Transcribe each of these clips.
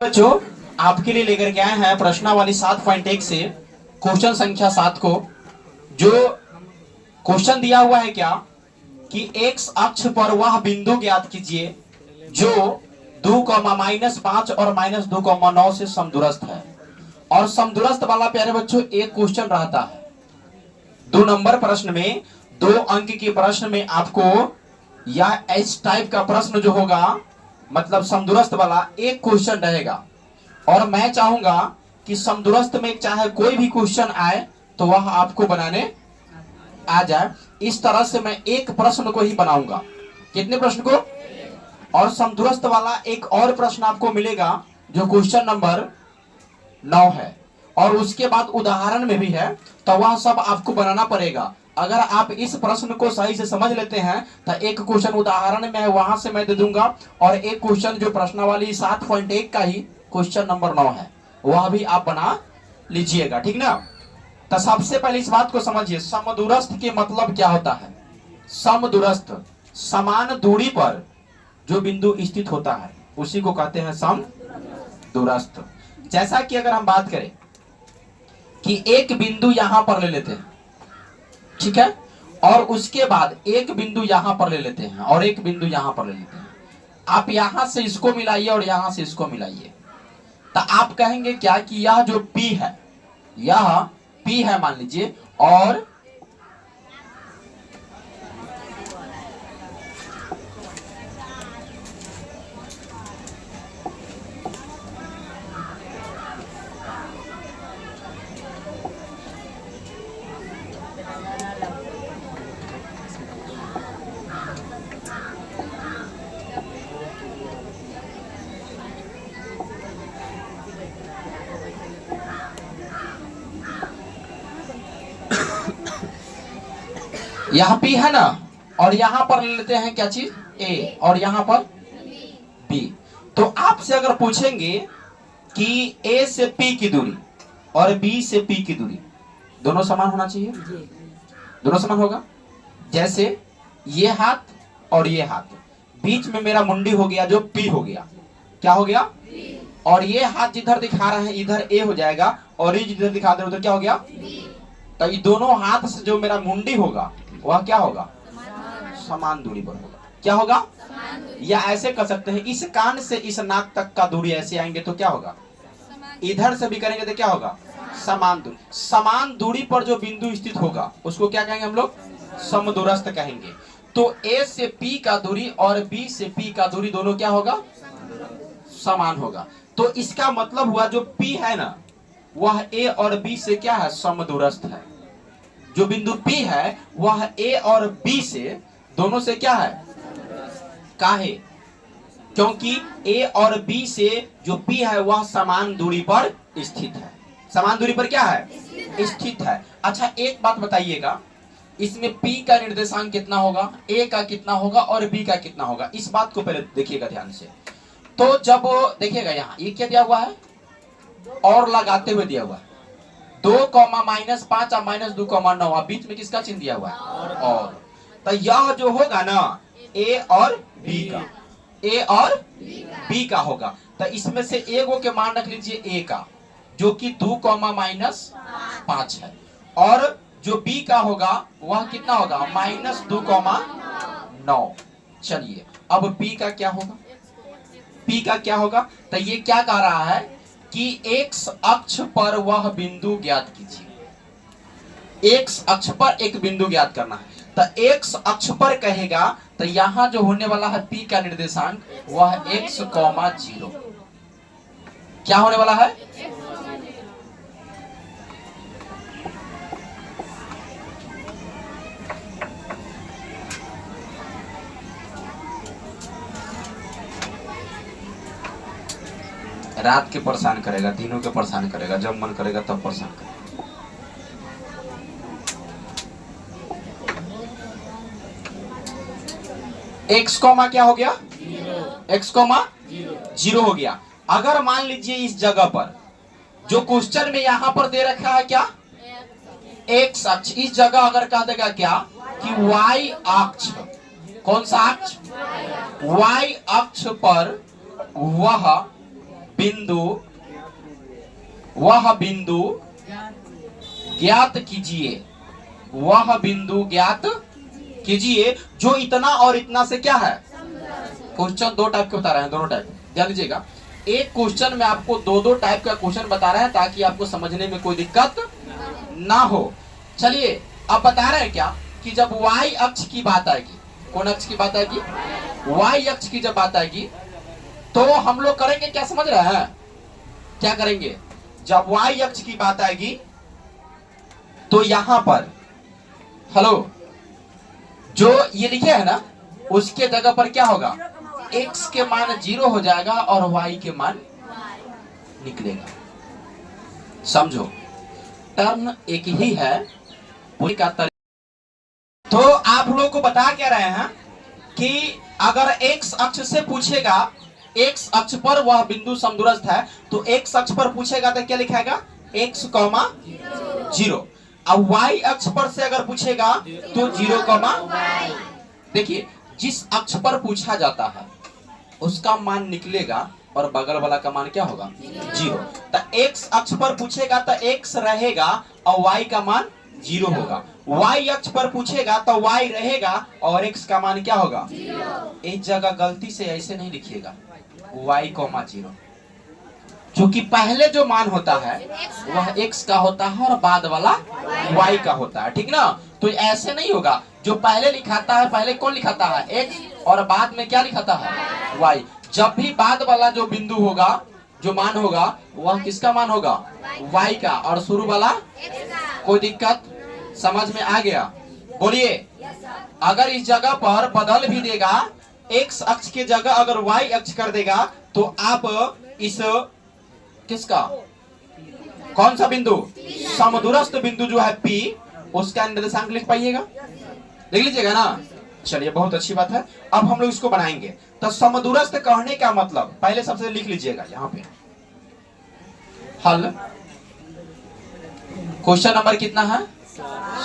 बच्चों आपके लिए लेकर के आए हैं प्रश्नावली 7.1 से क्वेश्चन संख्या 7 को। जो क्वेश्चन दिया हुआ है क्या कि एक्स अक्ष पर वह बिंदु ज्ञात कीजिए जो 2,-5 और -2,9 से समदूरस्थ है। और समदूरस्थ वाला प्यारे बच्चों एक क्वेश्चन रहता है 2 नंबर प्रश्न में, 2 अंक के प्रश्न में आपको या इस टाइप का प्रश्न जो होगा मतलब समदूरस्थ वाला एक क्वेश्चन रहेगा। और मैं चाहूंगा कि समदूरस्थ में चाहे कोई भी क्वेश्चन आए तो वह आपको बनाने आ जाए। इस तरह से मैं एक प्रश्न को ही बनाऊंगा। कितने प्रश्न को? और समदूरस्थ वाला एक और प्रश्न आपको मिलेगा जो क्वेश्चन नंबर 9 है, और उसके बाद उदाहरण में भी है, तो वह सब आपको बनाना पड़ेगा। अगर आप इस प्रश्न को सही से समझ लेते हैं तो एक क्वेश्चन उदाहरण में है वहां से मैं दे दूंगा, और एक क्वेश्चन जो प्रश्नावली 7.1 का ही क्वेश्चन नंबर 9 है वह भी आप बना लीजिएगा, ठीक ना। तो सबसे पहले इस बात को समझिए, समदूरस्थ के मतलब क्या होता है। समदूरस्थ समान दूरी पर जो बिंदु स्थित होता है उसी को कहते हैं समदूरस्थ। जैसा कि अगर हम बात करें कि एक बिंदु यहां पर ले लेते हैं, ठीक है, और उसके बाद एक बिंदु यहां पर ले लेते हैं और एक बिंदु यहां पर ले लेते हैं। आप यहां से इसको मिलाइए और यहां से इसको मिलाइए, तो आप कहेंगे क्या कि यह जो P है, यह P है मान लीजिए, और यहां P है ना, और यहां पर ले लेते हैं क्या चीज A, और यहां पर B। तो आपसे अगर पूछेंगे कि A से P की दूरी और B से P की दूरी दोनों समान होना चाहिए, दोनों समान होगा। जैसे ये हाथ और ये हाथ, बीच में मेरा मुंडी हो गया जो P हो गया, क्या हो गया, और ये हाथ जिधर दिखा रहा है इधर A हो जाएगा, और ये जिधर दिखा रहे उधर क्या हो गया। तो ये दोनों हाथ से जो मेरा मुंडी होगा वह क्या होगा, समान दूरी पर होगा। क्या होगा, या ऐसे कर सकते हैं इस कान से इस नाक तक का दूरी ऐसे आएंगे तो क्या होगा, इधर से भी करेंगे तो क्या होगा, समान दूरी। समान दूरी पर जो बिंदु स्थित होगा उसको क्या कहेंगे हम लोग, समदूरस्थ कहेंगे। तो A से P का दूरी और B से P का दूरी दोनों क्या होगा, समान होगा। तो इसका मतलब हुआ जो P है ना वह A और B से क्या है, समदूरस्थ है। जो बिंदु P है वह A और B से दोनों से क्या है, काहे, क्योंकि A और B से जो P है वह समान दूरी पर स्थित है। समान दूरी पर क्या है, स्थित है। अच्छा एक बात बताइएगा, इसमें P का निर्देशांक कितना होगा, A का कितना होगा और B का कितना होगा, इस बात को पहले देखिएगा ध्यान से। तो जब देखिएगा यहाँ ये क्या दिया हुआ है, और लगाते हुए दिया हुआ है 2,-5 और -2,9, बीच में किसका चिन्ह दिया हुआ है, और। तो यह जो होगा ना A और B का, A और B का होगा। तो इसमें से एगो के मान रख लीजिए A का जो कि 2,-5 है, और जो B का होगा वह कितना होगा, -2,9। चलिए अब P का क्या होगा, P का क्या होगा। तो ये क्या कह रहा है कि एक्स अक्ष पर वह बिंदु ज्ञात कीजिए। एक्स अक्ष पर एक बिंदु ज्ञात करना है, तो एक्स अक्ष पर कहेगा तो यहां जो होने वाला है P का निर्देशांक वह x,0 क्या होने वाला है, रात के परेशान करेगा, दिनों के परेशान करेगा, जब मन करेगा तब परेशान करेगा। एक्स कॉमा क्या हो गया, एक्स कॉमा 0 हो गया। अगर मान लीजिए इस जगह पर जो क्वेश्चन में यहां पर दे रखा है क्या, एक्स अक्ष, इस जगह अगर कह देगा क्या कि वाई अक्ष, कौन सा अक्ष, वाई अक्ष पर वह बिंदु वह बिंदु ज्ञात कीजिए, वह बिंदु ज्ञात कीजिए जो इतना और इतना से क्या है। क्वेश्चन दो टाइप के बता रहे हैं, दोनों टाइप ध्यान दीजिएगा। एक क्वेश्चन में आपको दो दो टाइप का क्वेश्चन बता रहे हैं ताकि आपको समझने में कोई दिक्कत ना हो। चलिए अब बता रहे हैं क्या कि जब y अक्ष की बात आएगी, कौन अक्ष की बात आएगी, y अक्ष की जब बात आएगी तो हम लोग करेंगे क्या, समझ रहे हैं क्या करेंगे। जब y अक्ष की बात आएगी तो यहां पर हेलो जो ये लिखे है ना उसके जगह पर क्या होगा, x के मान 0 हो जाएगा और y के मान निकलेगा। समझो टर्म एक ही है पूरी का तरीका। तो आप लोग को बता क्या रहे हैं कि अगर x अक्ष से पूछेगा, x अक्ष पर वह बिंदु समदूरस्थ है तो x अक्ष पर पूछेगा तो क्या लिखाएगा x, 0। अब y अक्ष पर से अगर पूछेगा तो 0, देखिए जिस अक्ष पर पूछा जाता है उसका मान निकलेगा और बगल वाला का मान क्या होगा 0। तो x अक्ष पर पूछेगा तो x रहेगा और y का मान 0 होगा। y अक्ष पर पूछेगा तो y रहेगा और x का मान क्या होगा 0। इस जगह गलती से ऐसे नहीं लिखिएगा y, 0, क्योंकि पहले जो मान होता है वह x का होता है और बाद वाला y का होता है, ठीक ना। तो ऐसे नहीं होगा, जो पहले लिखाता है पहले कौन लिखाता है x और बाद में क्या लिखाता है y। जब भी बाद वाला जो बिंदु होगा जो मान होगा वह किसका मान होगा y का और शुरू वाला कोई दिक्कत समझ में आ गया। बोलिए अगर इस जगह पर बदल भी देगा x अक्ष की जगह अगर y अक्ष कर देगा तो आप इस किसका कौन सा बिंदु समदूरस्थ बिंदु जो है P उसका निर्देशांक लिख पाइएगा, देख लीजिएगा ना। चलिए बहुत अच्छी बात है। अब हम लोग इसको बनाएंगे। तो समदूरस्थ कहने का मतलब पहले सबसे लिख लीजिएगा यहाँ पे हल। क्वेश्चन नंबर कितना है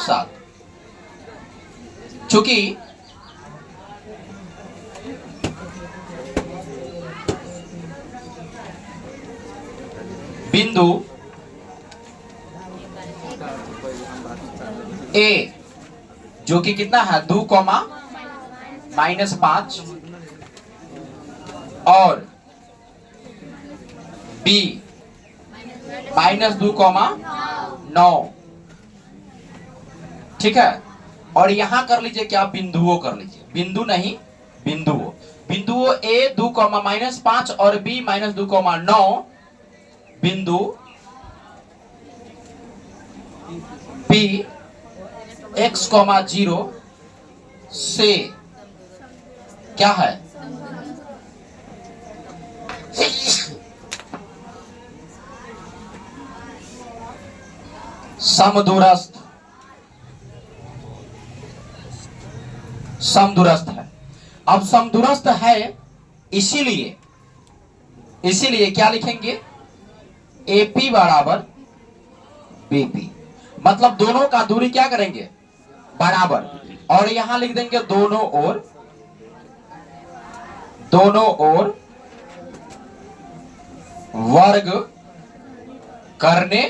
7। चूंकि बिंदु A जो कि कितना है 2, -5 और B -2, 9, ठीक है। और यहां कर लीजिए क्या बिंदुओं कर लीजिए, बिंदु नहीं बिंदुओं, बिंदुओं A 2, -5 और B -2, 9, बिंदु P x, 0 से क्या है समदूरस्थ, समदूरस्थ है। अब समदूरस्थ है इसीलिए क्या लिखेंगे AP बराबर BP, मतलब दोनों का दूरी क्या करेंगे बराबर, और यहां लिख देंगे दोनों ओर वर्ग करने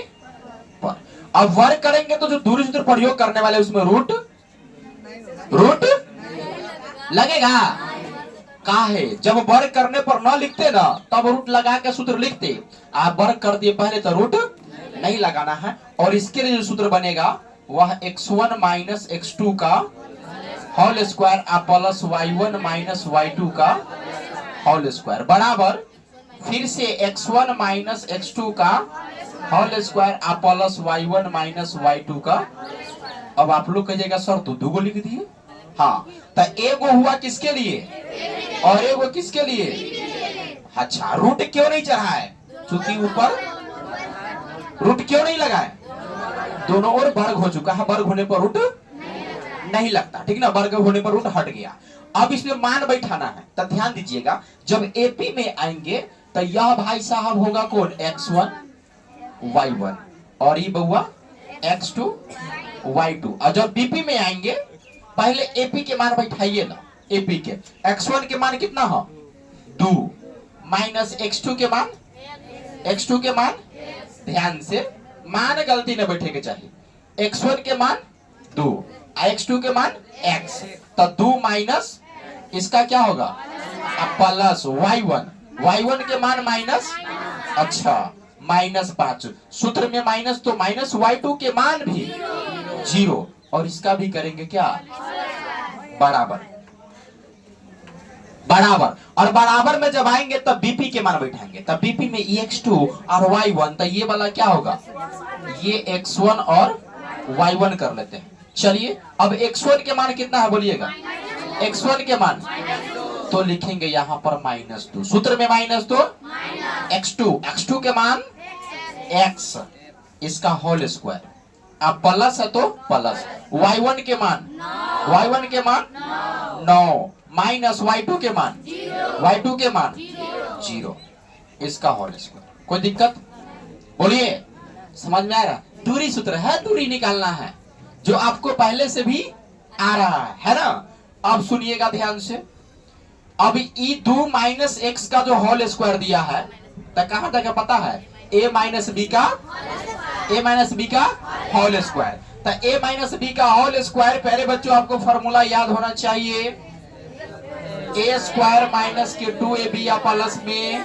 पर। अब वर्ग करेंगे तो जो दूरी सूत्र प्रयोग करने वाले उसमें रूट लगेगा। कहा है जब वर्ग करने पर न लिखते ना तब रूट लगा के सूत्र लिखते, आप वर्ग कर दिए पहले तो रूट नहीं लगाना है। और इसके लिए जो सूत्र बनेगा वह x1 माइनस x2 का whole square plus y1 minus y2 का होल स्क्वायर बराबर फिर से x1 माइनस x2 का whole square plus y1 minus y2 का। अब आप लोग कहिएगा सर तो दो लिख दिए, हाँ तो एगो हुआ किसके लिए और एगो किसके लिए। अच्छा रूट क्यों नहीं चढ़ा है, क्योंकि ऊपर रूट क्यों नहीं लगा है, दोनों ओर वर्ग हो चुका है, वर्ग होने पर रूट नहीं लगता, ठीक ना, वर्ग होने पर रूट हट गया। अब इसमें मान बैठाना है तो ध्यान दीजिएगा जब एपी में आएंगे तो यह भाई साहब होगा कौन x1 y1 और ये बहुआ x2 y2। और जब बीपी में आएंगे पहले एपी के मान बैठाइए ना, एपी के x1 के मान कितना है 2 माइनस x2 के मान x2 के मान, ध्यान से मान गलती न बैठे के चाहिए। x1 के मान 2, x2 के मान x, तो 2 माइनस इसका क्या होगा, अब प्लस y1 के मान माइनस, अच्छा -5, सूत्र में माइनस तो माइनस y2 के मान भी 0, और इसका भी करेंगे क्या, बराबर। और बराबर में जब आएंगे तब बीपी के मान बैठाएंगे, तब बीपी में x2 और y1, तो ये वाला क्या होगा, ये x1 और y1 कर लेते हैं। चलिए अब x1 के मान कितना है बोलिएगा, x1 के मान तो लिखेंगे यहाँ पर -2, सूत्र में -2, x2 के मान x, इसका होल स्क्वायर, अब प्लस है तो प्लस, y1 के मान 9 माइनस y2 के मान 0, इसका होल स्क्वायर। कोई दिक्कत बोलिए, समझ में आ रहा, दूरी सूत्र है, दूरी निकालना है जो आपको पहले से भी आ रहा है ना। अब सुनिएगा ध्यान से, अब e2 माइनस x का जो होल स्क्वायर दिया है तो कहां तक पता है, a माइनस b का होल स्क्वायर, तो a माइनस b का होल स्क्वायर, पहले बच्चों आपको फॉर्मूला याद होना चाहिए, a स्क्वायर माइनस के 2ab या प्लस में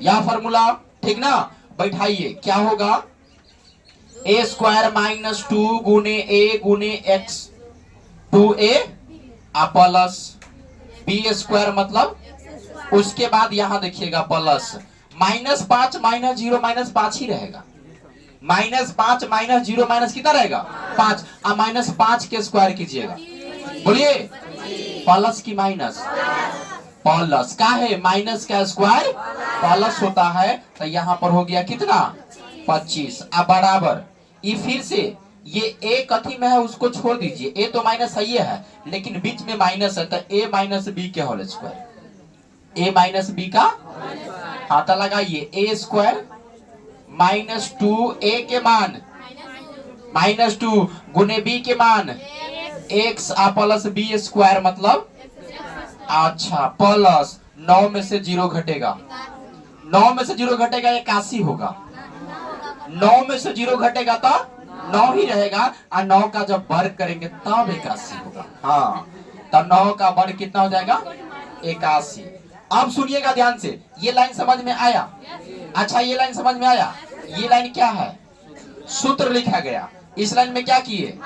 या फॉर्मूला, ठीक ना, बैठाइए क्या होगा, a स्क्वायर माइनस 2 गुने a गुने x 2a plus b square, मतलब उसके बाद यहां देखिएगा प्लस -5 -0 -5 ही रहेगा, -5 -0 माइनस कितना रहेगा 5, अब -5 के स्क्वायर कीजिएगा, बोलिए प्लस की माइनस, प्लस का है, माइनस का स्क्वायर प्लस होता है, तो यहाँ पर हो गया कितना 25, अब बराबर, ये फिर से ये a कथी में है उसको छोड़ दीजिए, a तो माइनस है ये है, लेकिन बीच में माइनस है, तो a माइनस b के whole square, a minus b का, हाँ तो लगाइए a स्क्वायर माइनस 2a के मान -2 गुने b के मान x प्लस b स्क्वायर, मतलब अच्छा प्लस 9 में से 0 घटेगा, 9 में से 0 घटेगा 81 होगा, 9 में से 0 घटेगा तो 9 ही रहेगा, और 9 का जब वर्ग करेंगे तब 81 होगा, हाँ तो 9 का वर्ग कितना हो जाएगा 81। अब सुनिएगा ध्यान से, ये लाइन समझ में आया, अच्छा ये लाइन समझ में आया, ये लाइन क्या है, सूत्र लिखा गया, इस लाइन में क्या किए,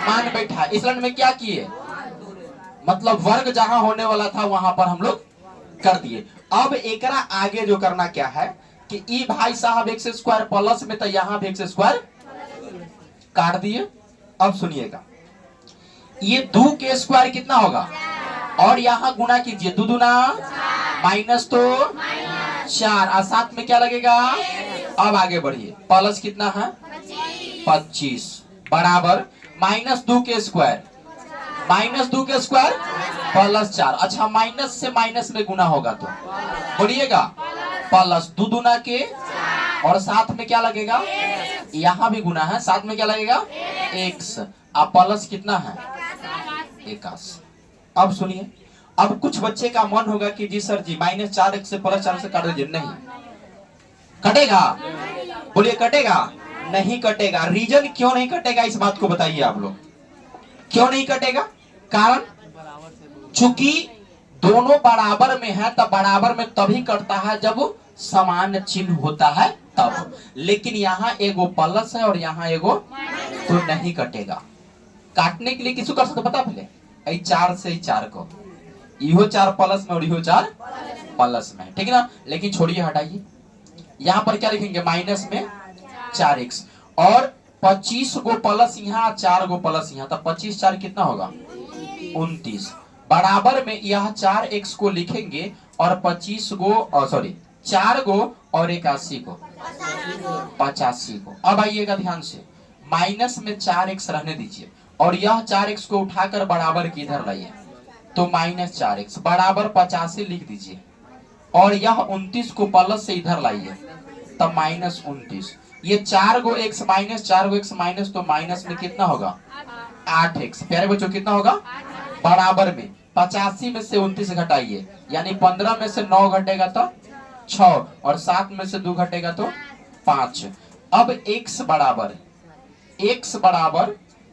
मान बैठा, इस लाइन में क्या किए, मतलब वर्ग जहां होने वाला था वहां पर हम लोग कर दिए। अब एकरा आगे जो करना क्या है कि ई भाई साहब x स्क्वायर प्लस में, तो यहाँ भी x स्क्वायर काट दिए। अब सुनिएगा, ये 2 के स्क्वायर कितना होगा, और यहाँ गुना कीजिए, 2 दूना माइनस तो 4, और साथ में क्या लगेगा, अब आगे बढ़िए, प्लस कितना है 25 बराबर -2 के स्क्वायर प्लस 4, अच्छा माइनस से माइनस में गुना होगा तो बोलिएगा प्लस 2 दूना के, और साथ में क्या लगेगा, यहाँ भी गुना है, साथ में क्या लगेगा x, अब प्लस कितना है 81। अब सुनिए, अब कुछ बच्चे का मन होगा कि जी सर जी -4x से +4 से काट दीजिए, नहीं कटेगा, बोलिए कटेगा, नहीं कटेगा। रीजन क्यों नहीं कटेगा इस बात को बताइए आप लोग, क्यों नहीं कटेगा, कारण चूंकि दोनों बराबर में है, तब बराबर में तभी कटता है जब समान चिन्ह होता है तब, लेकिन यहाँ एगो प्लस है और यहाँ एगो, तो नहीं कटेगा। काटने के लिए किसको कर सकते पता, पहले 4 से 4 को, इहो 4 प्लस में और इहो 4 प्लस में, ठीक है ना, लेकिन छोड़िए हटाइए, यहाँ पर क्या लिखेंगे माइनस में 4x, और 25 गो प्लस यहाँ 4 गो प्लस यहाँ, तो 25 4 कितना होगा 29, बराबर में यह 4x को लिखेंगे और 25 गो सॉरी 4 गो और 81 को 85 को। अब आइएगा ध्यान से, माइनस में 4x रहने दीजिए और यह 4x को उठाकर बराबर की इधर लाइए, तो -4x बराबर 85 लिख दीजिए, और यह 29 को प्लस से इधर लाइए, तब -29, ये 4 गो x माइनस 4 गो x माइनस, तो माइनस में कितना होगा 8x, प्यारे बच्चों कितना होगा, बराबर में 85 में से 29 घटाइए, यानी 15 में से 9 घटेगा तो 6 और 7 में से 2 घटेगा तो 5। अब x बराबर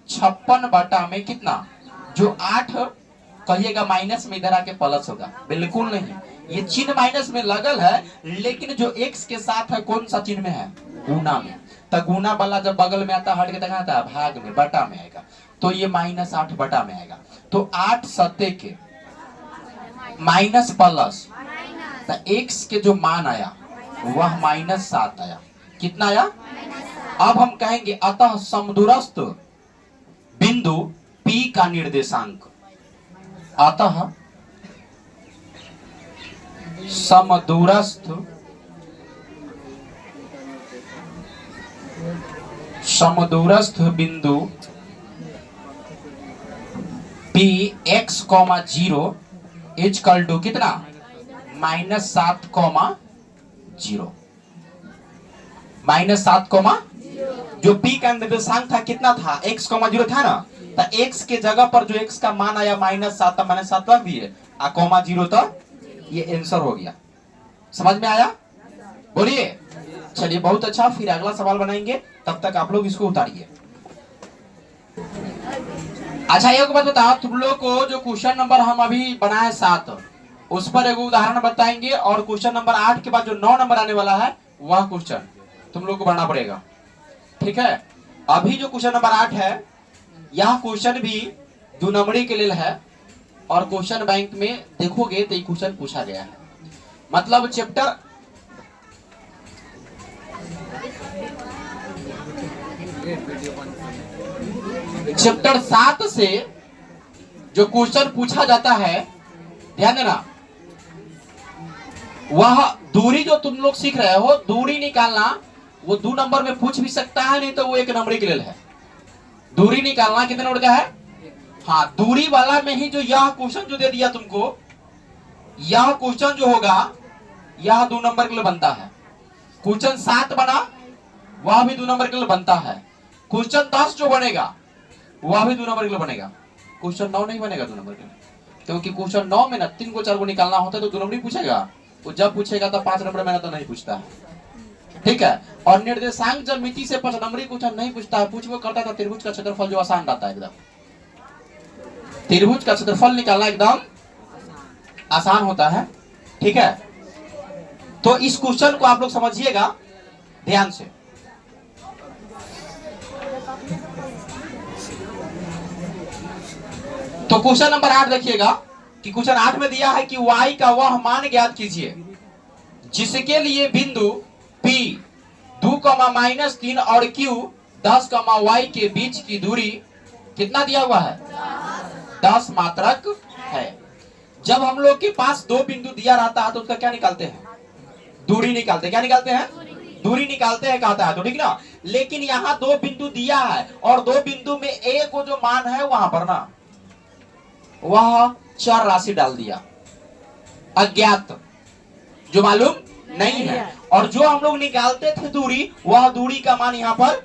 56 बटा में कितना, जो 8 कहिएगा माइनस में इधर आके प्लस होगा, बिल्कुल नहीं, ये चिन्ह माइनस में लगल है, लेकिन जो x के साथ है कौन सा चिन्ह में है, गुना में। तो गुना वाला जब बगल में आता है, हट के दिखाता है भाग में, बटा में आएगा, तो ये -8 बटा में आएगा। तो 8 सत्ते के माइनस प्लस, तो x के जो मान आया वह -7 आया। कितना आया? अब हम कहेंगे अतः समदूरस्थ बिंदु P का निर्देशांक, अतः समदूरस्थ बिंदु P x, 0 इक्वल टू कितना, -7, 0, -7, जो P का निर्देशांक था कितना था, x, 0 था ना, तो x के जगह पर जो x का मान आया -7, तो -7 रख दिए, 0 तो ये आंसर हो गया। समझ में आया? बोलिए। चलिए बहुत अच्छा, फिर अगला सवाल बनाएंगे, तब तक आप लोग इसको उतारिए। अच्छा एक बात बताओ, तुम लोग को जो क्वेश्चन नंबर हम अभी बनाए 7, उस पर एक उदाहरण बताएंगे, और क्वेश्चन नंबर 8 के बाद जो 9 नंबर आने वाला है वह क्वेश्चन तुम लोग को बनाना पड़ेगा, ठीक है। अभी जो क्वेश्चन नंबर 8 है, यह क्वेश्चन भी 2 नंबरी के लिए है, और क्वेश्चन बैंक में देखोगे तो ये क्वेश्चन पूछा गया है। मतलब चैप्टर 7 से जो क्वेश्चन पूछा जाता है, ध्यान देना, वह दूरी जो तुम लोग सीख रहे हो, दूरी निकालना, वो 2 नंबर में पूछ भी सकता है, नहीं तो वो 1 नंबर के लिए है। दूरी निकालना कितने नंबर का है? हाँ, दूरी वाला में ही जो यह क्वेश्चन जो दे दिया तुमको, यह क्वेश्चन जो होगा यह 2 नंबर के लिए बनता है। क्वेश्चन 7 बना, वह भी 2 नंबर के लिए बनता है। क्वेश्चन 10 जो बनेगा वह भी 2 नंबर के लिए बनेगा। क्वेश्चन 9 नहीं बनेगा 2 नंबर के लिए, क्योंकि क्वेश्चन 9 में ना 3 को 4 को निकालना होता है, तो 2 नंबर ही पूछेगा। वो जब पूछेगा तो 5 नंबर में ना तो नहीं पूछता है, ठीक है। और निर्देशांक जब मिति से 5 नंबरी क्वेश्चन नहीं पूछता है, पूछ वो करता था त्रिभुज का क्षेत्रफल, जो आसान रहता है एकदम। त्रिभुज का क्षेत्रफल निकालना एकदम आसान होता है, ठीक है। तो इस क्वेश्चन को आप लोग समझिएगा ध्यान से। तो क्वेश्चन नंबर 8 देखिएगा कि क्वेश्चन 8 में दिया है कि y का वह मान ज्ञात कीजिए जिसके लिए बिंदु P 2, -3 और Q 10, y के बीच की दूरी कितना दिया हुआ है, 10 मात्रक है। जब हम लोग के पास 2 बिंदु दिया रहता है तो उसका क्या निकालते हैं, दूरी निकालते हैं। क्या निकालते हैं? दूरी निकालते हैं कहता है, तो ठीक ना। लेकिन यहाँ 2 बिंदु दिया है, और 2 बिंदु में एक को जो मान है वहां पर ना, वह चर राशि डाल दिया, अज्ञात, जो मालूम नहीं है। और जो हम लोग निकालते थे दूरी, वह दूरी का मान यहाँ पर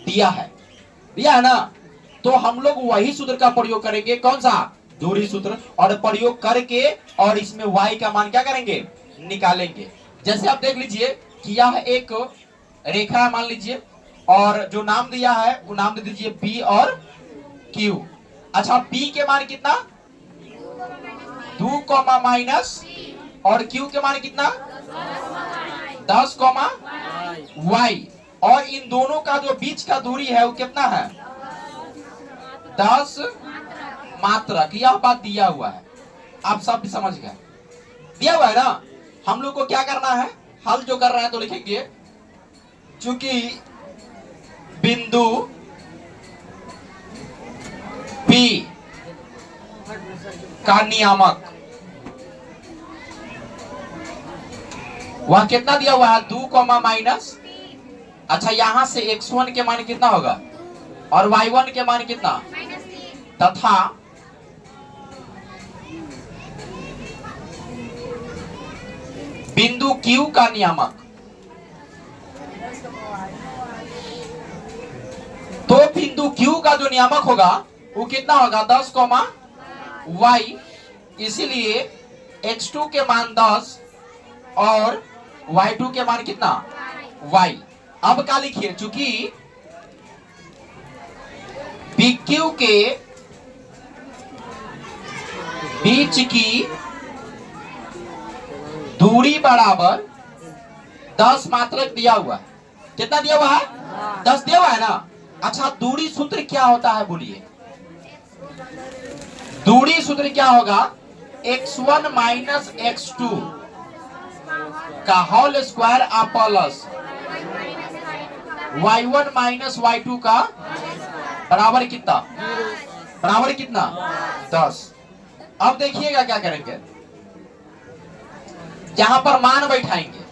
दिया है ना। तो हम लोग वही सूत्र का प्रयोग करेंगे, कौन सा, दूरी सूत्र, और प्रयोग करके और इसमें y का मान क्या करेंगे, निकालेंगे। जैसे आप देख लीजिए कि यह एक रेखा है मान लीजिए, और जो नाम दिया है वो नाम दे दीजिए P और Q। अच्छा, P के मान कितना, 2, माइनस, और Q के मान कितना, 10, y, और इन दोनों का जो बीच का दूरी है वो कितना है, 10 मात्रक। यह बात दिया हुआ है, आप सब भी समझ गए, दिया हुआ है ना। हम लोग को क्या करना है, हल जो कर रहे हैं तो लिखेंगे, चूंकि बिंदु P का नियामक वह कितना दिया हुआ है, 2, माइनस। अच्छा, यहां से x1 के मान कितना होगा और y1 के मान कितना, तथा बिंदु Q का नियामक, तो बिंदु Q का जो नियामक होगा वो कितना होगा, 10, y। इसीलिए x2 के मान 10 और y2 के मान कितना y। अब क्या लिखिए, चूंकि PQ के बीच की दूरी बराबर 10 मात्रक दिया हुआ है। कितना दिया हुआ है? 10 दिया हुआ है ना। अच्छा, दूरी सूत्र क्या होता है बोलिए? दूरी सूत्र क्या होगा? x1 माइनस x2 का whole square plus y1 minus y2 का बराबर कितना? बराबर कितना? 10। अब देखिएगा क्या करेंगे, यहां पर मान बैठाएंगे।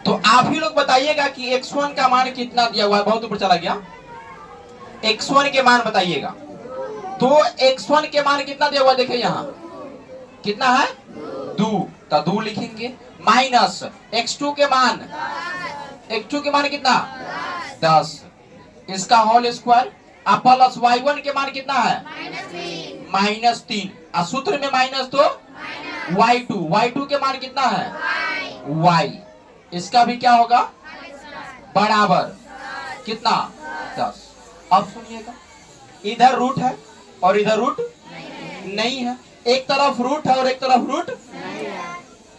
तो आप ही लोग बताइएगा कि x1 का मान कितना दिया हुआ है। बहुत ऊपर चला गया। x1 के मान बताइएगा। तो x1 के मान कितना दिया हुआ है? देखिए यहां कितना है? 2। तो 2 लिखेंगे माइनस x2 के मान, x2 के मान कितना? 10। इसका होल स्क्वायर प्लस y1 के मान कितना है? -3। सूत्र में माइनस तो y2 के मान कितना है? y। इसका भी क्या होगा? बराबर कितना? 10। अब सुनिएगा, इधर रूट है और इधर रूट नहीं है। एक तरफ रूट है और एक तरफ रूट।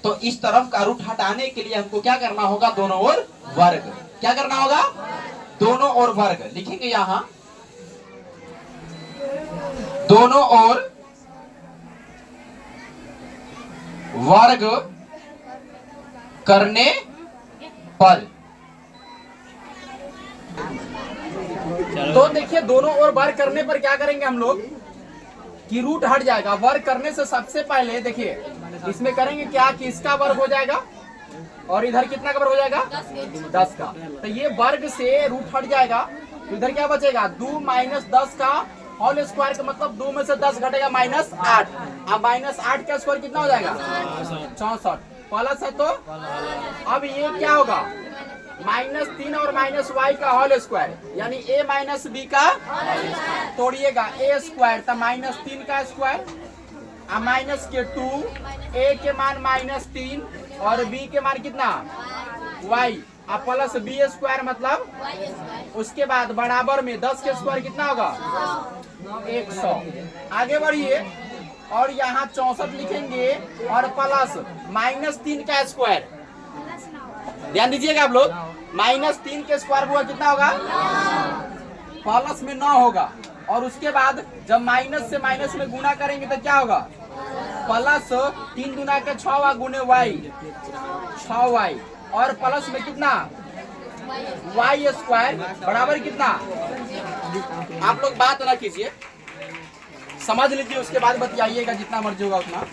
तो इस तरफ का रूट हटाने के लिए हमको क्या करना होगा? दोनों ओर वर्ग। क्या करना होगा? दोनों ओर वर्ग लिखेंगे यहां, दोनों ओर वर्ग करने पर। तो देखिए, दोनों ओर वर्ग करने पर क्या करेंगे हम लोग कि रूट हट जाएगा। वर्ग करने से सबसे पहले देखिए इसमें करेंगे क्या कि इसका वर्ग हो जाएगा और इधर कितना का वर्ग हो जाएगा? 10 का। तो ये वर्ग से रूट हट जाएगा तो इधर क्या बचेगा? 2 माइनस 10 का होल स्क्वायर का मतलब 2 में से 10 घटेगा -8। अब -8 का स्क्वायर कितना हो जाएगा? 64। प्लस है तो अब ये क्या होगा? -3 और -y का होल स्क्वायर यानी a माइनस b का तोड़िएगा a स्क्वायर तो -3 का स्क्वायर माइनस के 2, a के मान -3 और b के मान कितना? y अब प्लस b स्क्वायर मतलब उसके बाद बराबर में 10 के स्क्वायर कितना होगा? 100। आगे बढ़िए और यहाँ 64 लिखेंगे और प्लस -3 का स्क्वायर। ध्यान दीजिएगा आप लोग, -3 के स्क्वायर हुआ कितना होगा? प्लस में 9 होगा और उसके बाद जब माइनस से माइनस में गुना करेंगे तो क्या होगा? प्लस 3 गुना के 6 गुने y, 6y और प्लस में कितना? y स्क्वायर बराबर कितना? आप लोग बात ना कीजिए, समझ लीजिए, उसके बाद बतियाइएगा जितना मर्जी होगा उतना।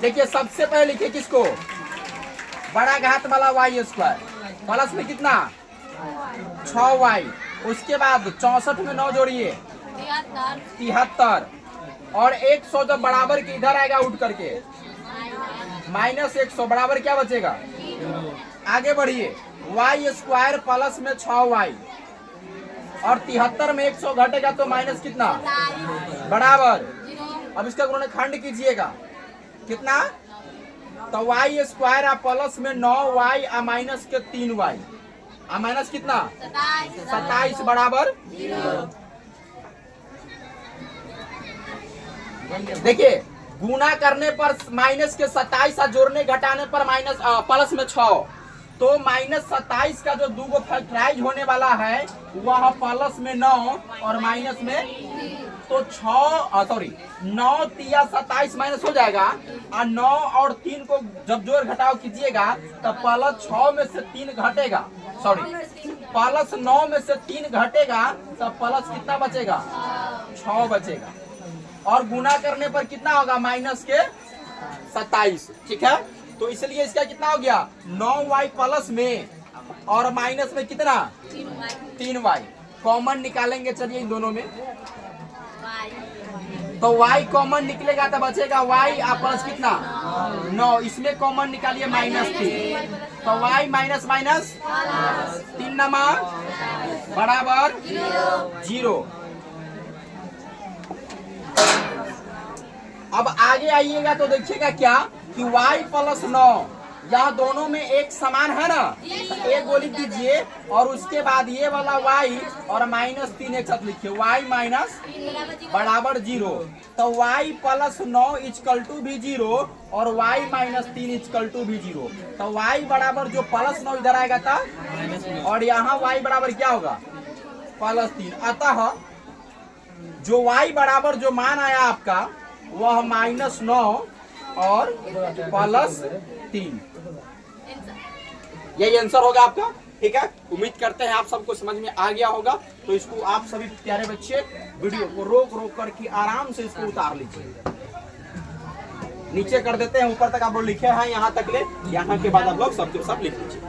देखिए सबसे पहले लिखिए किसको? बड़ा घात वाला y स्क्वायर प्लस में कितना? 6y। उसके बाद 64 में 9 जोड़िए 73 और 100 जब बराबर के इधर आएगा उठ करके -100 बराबर क्या बचेगा? आगे बढ़िए y स्क्वायर प्लस में 6y और 73 में 100 घटेगा तो माइनस कितना? बराबर। अब इसका गुणनखंड कीजिएगा कितना? तो y स्क्वायर प्लस में 9y माइनस के 3y माइनस कितना? 27 बराबर। देखिए गुना करने पर माइनस के 27 जोड़ने घटाने पर माइनस प्लस में 6 तो -27 का जो दूगो फैक्टराइज होने वाला है वह प्लस में 9 और माइनस में तो 9 तिया 27 माइनस हो जाएगा और 9 और 3 को जब जोड़ घटाव कीजिएगा तो प्लस 6 में से 3 घटेगा, प्लस 9 में से 3 घटेगा तो प्लस कितना बचेगा? 6 बचेगा और गुना करने पर कितना होगा? माइनस के 27। ठीक है, तो इसलिए इसका कितना हो गया? 9y प्लस में और माइनस में कितना? 3y। कॉमन निकालेंगे, चलिए इन दोनों में तो y कॉमन निकलेगा तो बचेगा y प्लस कितना? 9। इसमें कॉमन निकालिए -3 तो y माइनस माइनस 3 नमा बराबर 0। अब आगे आइएगा तो देखिएगा क्या कि y प्लस 9 यह दोनों में एक समान है ना, तो एक को लिख दीजिए और उसके बाद ये वाला y और -3 एक साथ लिखिए, y माइनस बराबर 0। तो y प्लस 9 इक्वल टू भी 0 और y -3 इक्वल टू भी 0। तो y बराबर जो प्लस 9 इधर आएगा था और यहाँ y बराबर क्या होगा +3। अतः जो y बराबर जो मान आया आपका वह -9 और +3, यही आंसर होगा आपका। ठीक है, उम्मीद करते हैं आप सबको समझ में आ गया होगा। तो इसको आप सभी प्यारे बच्चे वीडियो को रोक रोक करके आराम से इसको उतार लीजिए, नीचे कर देते हैं, ऊपर तक आप लोग लिखे हैं यहाँ तक ले, यहाँ के बाद आप लोग सब लिख लीजिए।